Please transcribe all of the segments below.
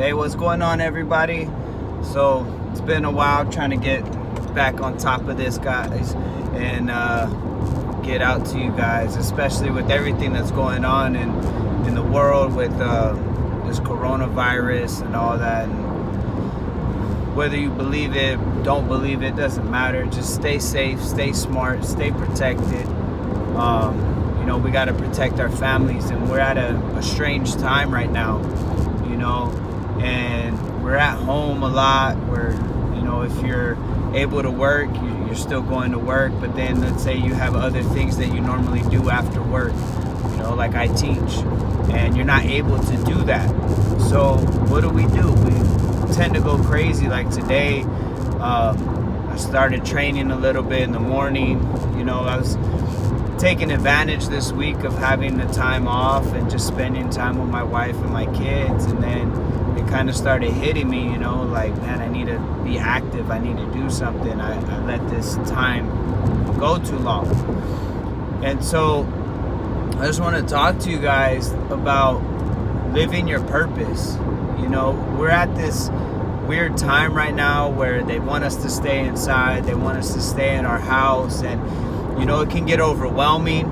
Hey, what's going on, everybody? So it's been a while trying to get back on top of this, guys, and get out to you guys, especially with everything that's going on in the world with this coronavirus and all that. And whether you believe it, don't believe it, doesn't matter. Just stay safe, stay smart, stay protected. We got to protect our families, and we're at a strange time right now, and we're at home a lot. If you're able to work, you're still going to work, but then let's say you have other things that you normally do after work, like I teach, and you're not able to do that. So what do? We tend to go crazy. Like today, I started training a little bit in the morning. I was taking advantage this week of having the time off and just spending time with my wife and my kids, and then it kind of started hitting me, like, man, I need to be active, I need to do something. I let this time go too long. And so I just want to talk to you guys about living your purpose. We're at this weird time right now where they want us to stay inside, they want us to stay in our house, and it can get overwhelming.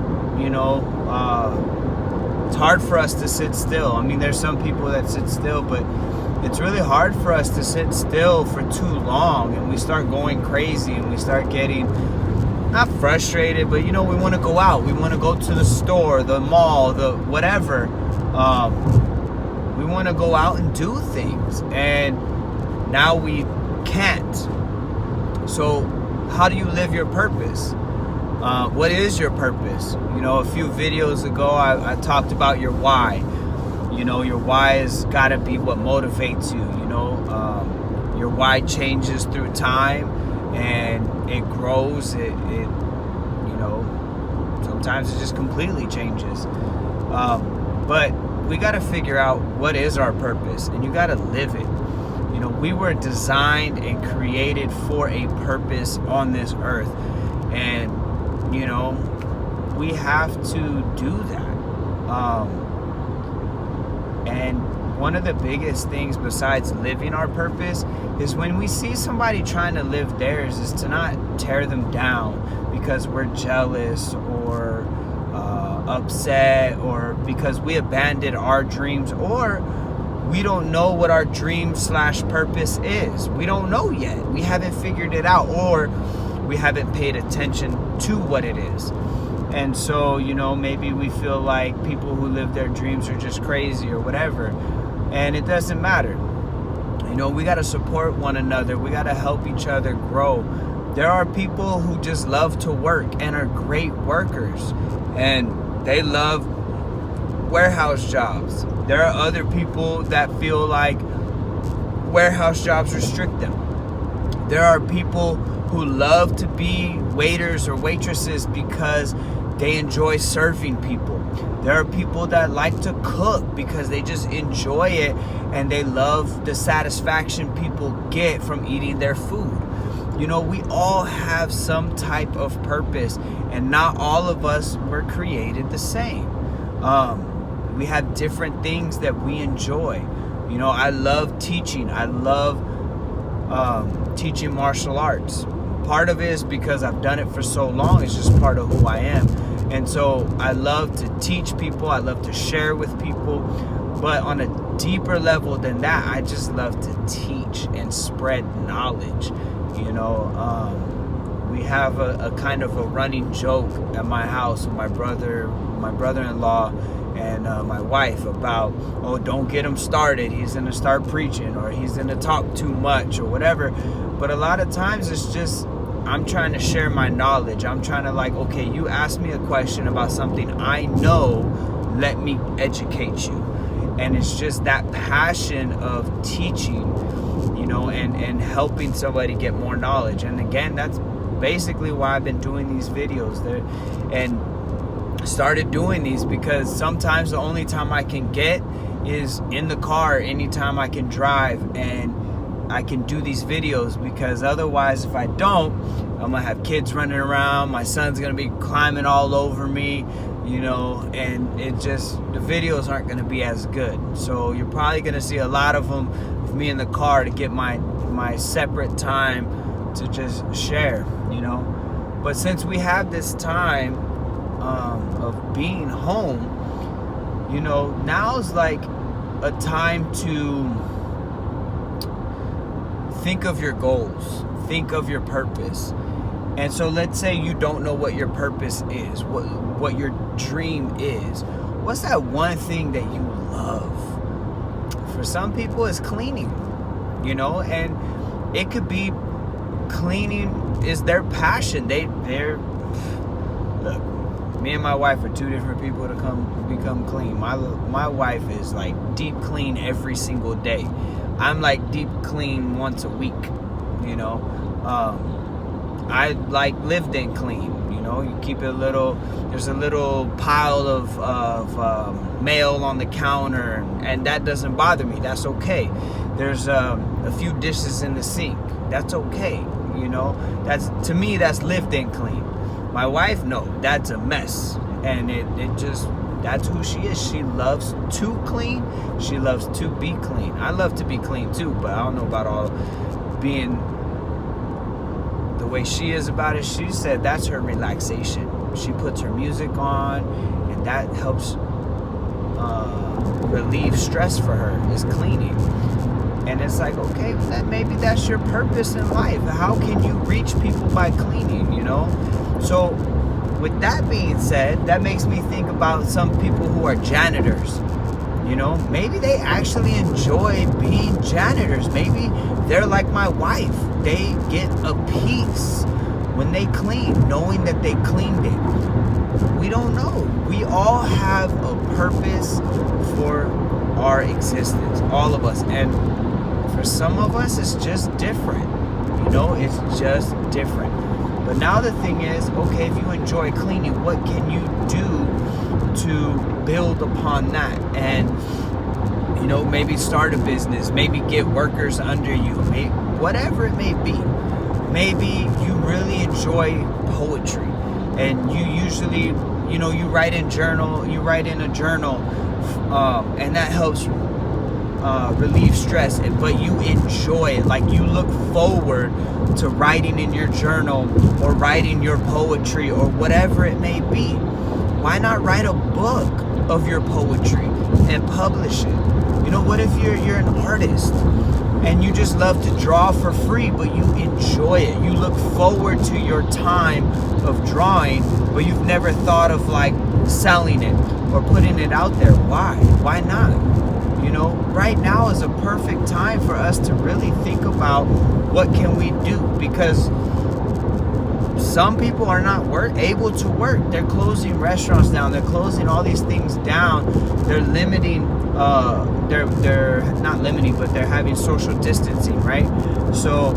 It's hard for us to sit still. I mean, there's some people that sit still, but it's really hard for us to sit still for too long, and we start going crazy, and we start getting not frustrated, but we want to go out, we want to go to the store, the mall, the whatever. We want to go out and do things, and now we can't. So how do you live your purpose? What is your purpose? A few videos ago, I talked about your why. Your why has got to be what motivates you. Your why changes through time, and it grows. It sometimes it just completely changes. But we got to figure out what is our purpose, and you got to live it. We were designed and created for a purpose on this earth, and we have to do that. And one of the biggest things besides living our purpose is when we see somebody trying to live theirs, is to not tear them down because we're jealous or upset, or because we abandoned our dreams, or we don't know what our dream/purpose is. We don't know yet. We haven't figured it out, or we haven't paid attention to what it is. And so, maybe we feel like people who live their dreams are just crazy or whatever. And it doesn't matter. We got to support one another. We got to help each other grow. There are people who just love to work and are great workers, and they love warehouse jobs. There are other people that feel like warehouse jobs restrict them. There are people who love to be waiters or waitresses because they enjoy serving people. There are people that like to cook because they just enjoy it, and they love the satisfaction people get from eating their food. We all have some type of purpose, and not all of us were created the same. We have different things that we enjoy. I love teaching. I love teaching martial arts. Part of it is because I've done it for so long. It's just part of who I am. And so I love to teach people. I love to share with people. But on a deeper level than that, I just love to teach and spread knowledge. We have a kind of a running joke at my house with my brother-in-law, and my wife about, don't get him started, he's gonna start preaching, or he's gonna talk too much, or whatever. But a lot of times it's just, I'm trying to share my knowledge. I'm trying to okay, you asked me a question about something I know, let me educate you. And it's just that passion of teaching, and helping somebody get more knowledge. And again, that's basically why I've been doing these videos there, and started doing these, because sometimes the only time I can get is in the car, anytime I can drive, and I can do these videos, because otherwise, if I don't, I'm gonna have kids running around. My son's gonna be climbing all over me, you know, and the videos aren't gonna be as good. So you're probably gonna see a lot of them with me in the car to get my separate time to just share, you know. But since we have this time of being home, you know, now's like a time to think of your goals, think of your purpose. And so let's say you don't know what your purpose is, what your dream is. What's that one thing that you love? For some people, it's cleaning, you know, and it could be cleaning is their passion. They're look, me and my wife are two different people to become clean. My wife is like deep clean every single day. I'm like deep clean once a week, you know. I like lived in clean, you know. You keep it there's a little pile of mail on the counter, and that doesn't bother me. That's okay. There's a few dishes in the sink. That's okay, you know. To me, that's lived in clean. My wife, no, that's a mess. And it just, that's who she is. She loves to clean. She loves to be clean. I love to be clean too, but I don't know about all being the way she is about it. She said that's her relaxation. She puts her music on, and that helps relieve stress for her, is cleaning. And it's like, okay, maybe that's your purpose in life. How can you reach people by cleaning, you know? So with that being said, that makes me think about some people who are janitors. You know, maybe they actually enjoy being janitors. Maybe they're like my wife. They get a peace when they clean, knowing that they cleaned it. We don't know. We all have a purpose for our existence, all of us. And for some of us, it's just different. You know, it's just different. But now the thing is, okay, if you enjoy cleaning, what can you do to build upon that? And, you know, maybe start a business, maybe get workers under you, whatever it may be. Maybe you really enjoy poetry, and you usually, you know, you write in a journal, and that helps relieve stress, but you enjoy it. Like, you look forward to writing in your journal or writing your poetry or whatever it may be. Why not write a book of your poetry and publish it? You know, what if you're an artist and you just love to draw for free, but you enjoy it? You look forward to your time of drawing, but you've never thought of like selling it or putting it out there. Why not? You know, right now is a perfect time for us to really think about what can we do, because some people are not able to work. They're closing restaurants down. They're closing all these things down. They're limiting, they're not limiting, but they're having social distancing, right? So,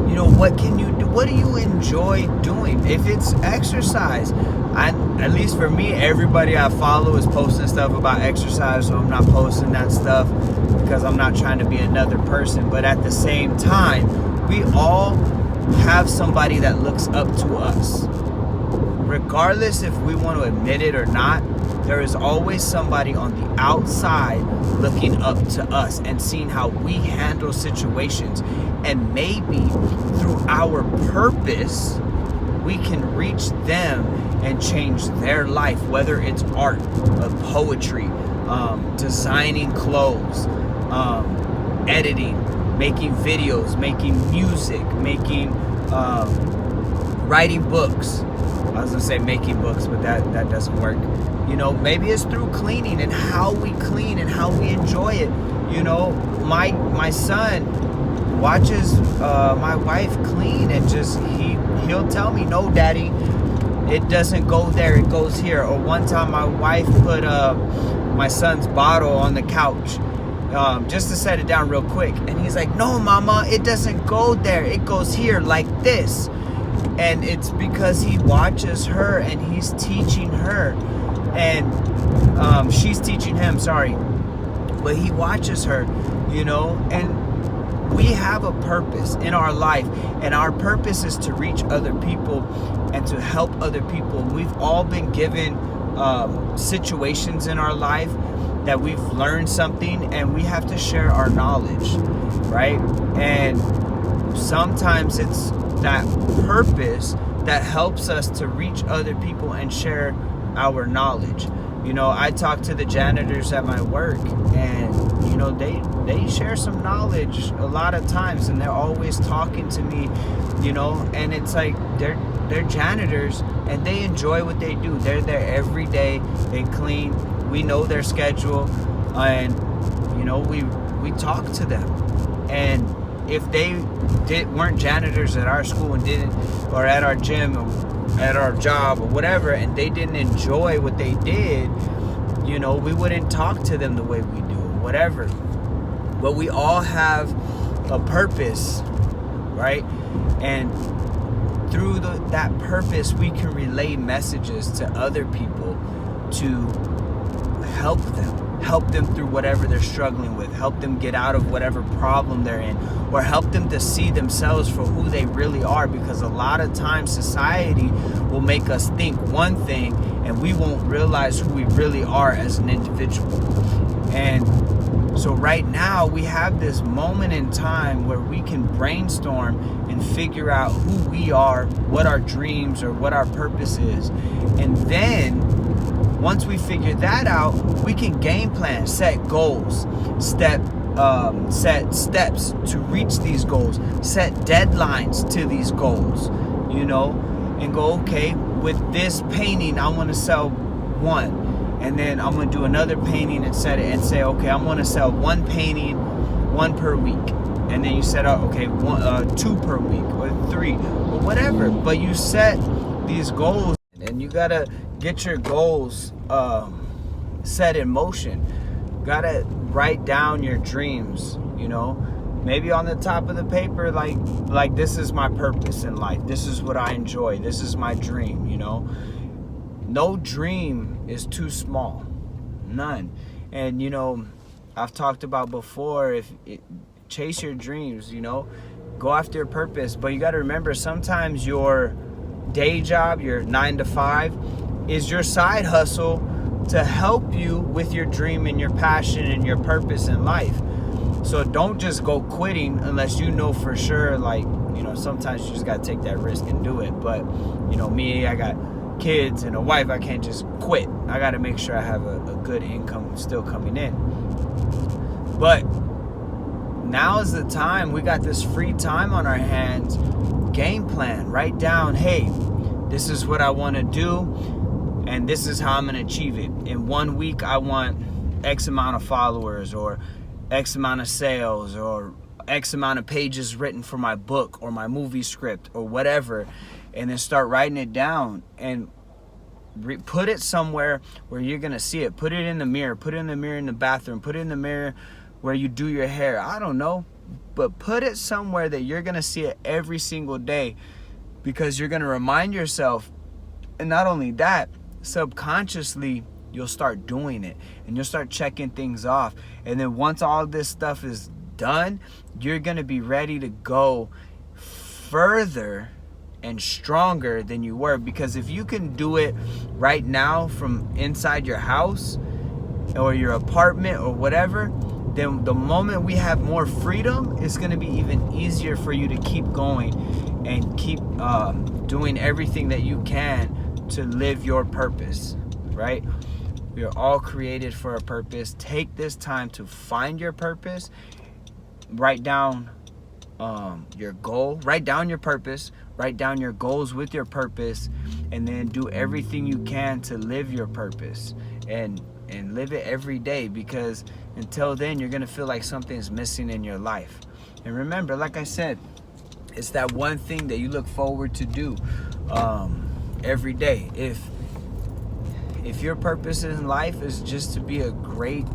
you know, what can you do? What do you enjoy doing? If it's exercise, at least for me, everybody I follow is posting stuff about exercise, so I'm not posting that stuff because I'm not trying to be another person. But at the same time, we all have somebody that looks up to us. Regardless if we want to admit it or not, there is always somebody on the outside looking up to us and seeing how we handle situations. And maybe through our purpose, we can reach them and change their life, whether it's art, poetry, designing clothes, editing, making videos, making music, writing books. I was gonna say making books, but that doesn't work. You know, maybe it's through cleaning and how we clean and how we enjoy it. You know, my son watches my wife clean, and just he'll tell me, "No, Daddy, it doesn't go there, it goes here." Or one time my wife put my son's bottle on the couch just to set it down real quick, and he's like, "No, Mama, it doesn't go there, it goes here like this." And it's because he watches her and he's teaching her, and she's teaching him, sorry, but he watches her, you know. And We have a purpose in our life, and our purpose is to reach other people and to help other people. We've all been given situations in our life that we've learned something, and we have to share our knowledge, right? And sometimes it's that purpose that helps us to reach other people and share our knowledge. You know, I talk to the janitors at my work, and you know, they share some knowledge a lot of times, and they're always talking to me, you know, and it's like they're janitors and they enjoy what they do. They're there every day, they clean, we know their schedule, and you know, we talk to them. And if they weren't janitors at our school and didn't, or at our gym or at our job or whatever, and they didn't enjoy what they did, you know, we wouldn't talk to them the way we do or whatever. But we all have a purpose, right? And through that purpose, we can relay messages to other people to help them through whatever they're struggling with, help them get out of whatever problem they're in, or help them to see themselves for who they really are. Because a lot of times society will make us think one thing and we won't realize who we really are as an individual. And so right now we have this moment in time where we can brainstorm and figure out who we are, what our dreams or what our purpose is. And then once we figure that out, we can game plan, set goals, set steps to reach these goals, set deadlines to these goals, you know, and go, okay, with this painting, I want to sell one. And then I'm going to do another painting and set it and say, okay, I'm going to sell one painting, one per week. And then you set up, okay, two per week or three or whatever. But you set these goals, and you got to get your goals set in motion. Got to write down your dreams, you know, maybe on the top of the paper, like this is my purpose in life. This is what I enjoy. This is my dream, you know. No dream is too small, none. And you know, I've talked about before, chase your dreams, you know, go after your purpose. But you got to remember, sometimes your day job, your 9 to 5, is your side hustle to help you with your dream and your passion and your purpose in life. So don't just go quitting unless you know for sure, like, you know, sometimes you just got to take that risk and do it. But you know, me, I got kids and a wife, I can't just quit. I got to make sure I have a good income still coming in. But now is the time. We got this free time on our hands. Game plan, write down, hey, this is what I want to do, and this is how I'm going to achieve it. In 1 week, I want X amount of followers, or X amount of sales, or X amount of pages written for my book or my movie script or whatever. And then start writing it down and put it somewhere where you're going to see it. Put it in the mirror. Put it in the mirror in the bathroom. Put it in the mirror where you do your hair. I don't know. But put it somewhere that you're going to see it every single day, because you're going to remind yourself. And not only that, subconsciously, you'll start doing it and you'll start checking things off. And then once all this stuff is done, you're going to be ready to go further and stronger than you were. Because if you can do it right now from inside your house or your apartment or whatever, then the moment we have more freedom, it's going to be even easier for you to keep going and keep doing everything that you can to live your purpose, right? We are all created for a purpose. Take this time to find your purpose. Write down your goal. Write down your purpose. Write down your goals with your purpose, and then do everything you can to live your purpose and live it every day, because until then you're going to feel like something's missing in your life. And remember, like I said, it's that one thing that you look forward to do every day. If your purpose in life is just to be a great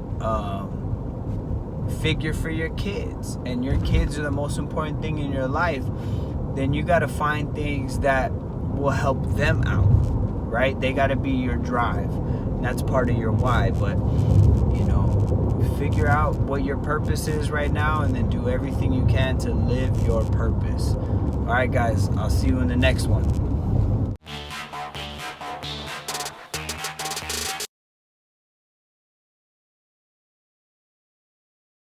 figure for your kids, and your kids are the most important thing in your life, then you got to find things that will help them out, right? They got to be your drive. That's part of your why. But you know, figure out what your purpose is right now, and then do everything you can to live your purpose. All right, guys, I'll see you in the next one.